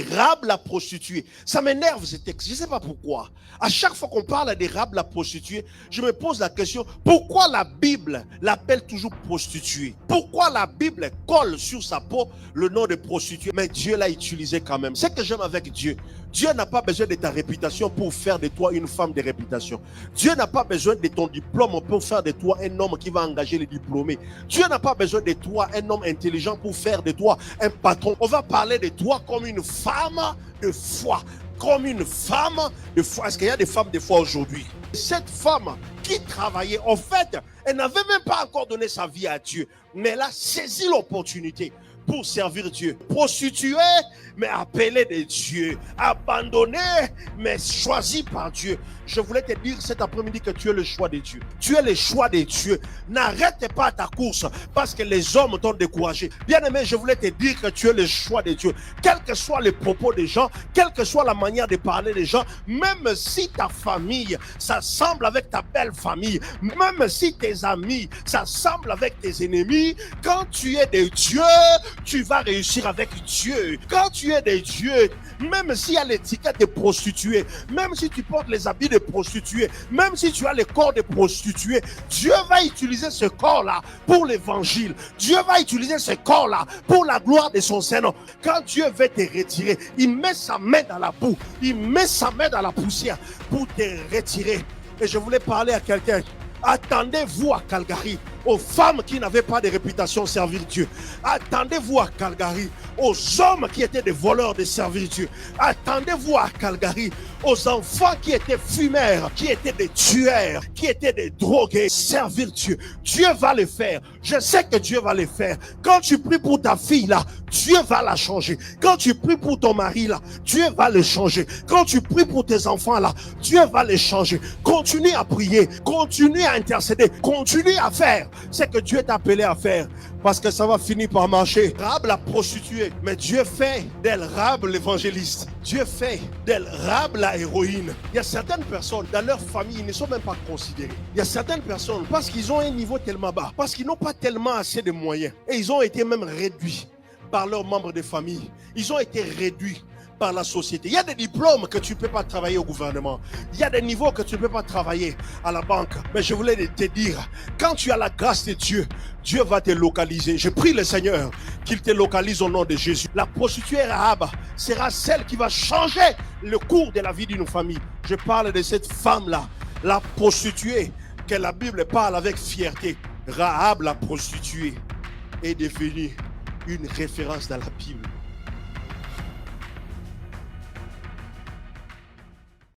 Rahab la prostituée. Ça m'énerve ce texte. Je ne sais pas pourquoi. À chaque fois qu'on parle de Rahab la prostituée, je me pose la question, pourquoi la Bible l'appelle toujours prostituée? Pourquoi la Bible colle sur sa peau le nom de prostituée? Mais Dieu l'a utilisé quand même. C'est ce que j'aime avec Dieu. Dieu n'a pas besoin de ta réputation pour faire de toi une femme de réputation. Dieu n'a pas besoin de ton diplôme pour faire de toi un homme qui va engager les diplômés. Dieu n'a pas besoin de toi un homme intelligent pour faire de toi un patron. On va parler de toi comme une femme de foi. Comme une femme de foi. Est-ce qu'il y a des femmes de foi aujourd'hui? Cette femme qui travaillait, en fait, elle n'avait même pas encore donné sa vie à Dieu. Mais elle a saisi l'opportunité pour servir Dieu. Prostituée, mais appelée de Dieu. Abandonnée, mais choisie par Dieu. Je voulais te dire cet après-midi que tu es le choix de Dieu. Tu es le choix de Dieu. N'arrête pas ta course parce que les hommes t'ont découragé. Bien-aimé, je voulais te dire que tu es le choix de Dieu. Quels que soient les propos des gens, quelle que soit la manière de parler des gens, même si ta famille s'assemble avec ta belle famille, même si tes amis s'assemblent avec tes ennemis, quand tu es de Dieu, tu vas réussir avec Dieu. Quand tu es de Dieu, même s'il y a l'étiquette de prostituée, même si tu portes les habits de prostituée, même si tu as le corps de prostituée, Dieu va utiliser ce corps-là pour l'évangile. Dieu va utiliser ce corps-là pour la gloire de son Seigneur. Quand Dieu veut te retirer, il met sa main dans la boue, il met sa main dans la poussière pour te retirer. Et je voulais parler à quelqu'un. Attendez-vous à Calgary aux femmes qui n'avaient pas de réputation servir Dieu. Attendez-vous à Calgary aux hommes qui étaient des voleurs de servir Dieu. Attendez-vous à Calgary aux enfants qui étaient fumeurs, qui étaient des tueurs, qui étaient des drogués. Servir Dieu. Dieu va le faire. Je sais que Dieu va le faire. Quand tu pries pour ta fille là, Dieu va la changer. Quand tu pries pour ton mari là, Dieu va le changer. Quand tu pries pour tes enfants là, Dieu va les changer. Continue à prier, continue à intercéder, continue à faire ce que Dieu t'a appelé à faire, parce que ça va finir par marcher. Rahab la prostituée, mais Dieu fait d'elle Rahab l'évangéliste. Dieu fait d'elle Rahab la héroïne. Il y a certaines personnes dans leur famille, ils ne sont même pas considérés. Il y a certaines personnes, parce qu'ils ont un niveau tellement bas, parce qu'ils n'ont pas tellement assez de moyens, et ils ont été même réduits par leurs membres de famille. Ils ont été réduits par la société. Il y a des diplômes que tu ne peux pas travailler au gouvernement. Il y a des niveaux que tu ne peux pas travailler à la banque. Mais je voulais te dire, quand tu as la grâce de Dieu, Dieu va te localiser. Je prie le Seigneur qu'il te localise au nom de Jésus. La prostituée Rahab sera celle qui va changer le cours de la vie d'une famille. Je parle de cette femme-là, la prostituée, que la Bible parle avec fierté. Rahab la prostituée est devenue une référence dans la Bible.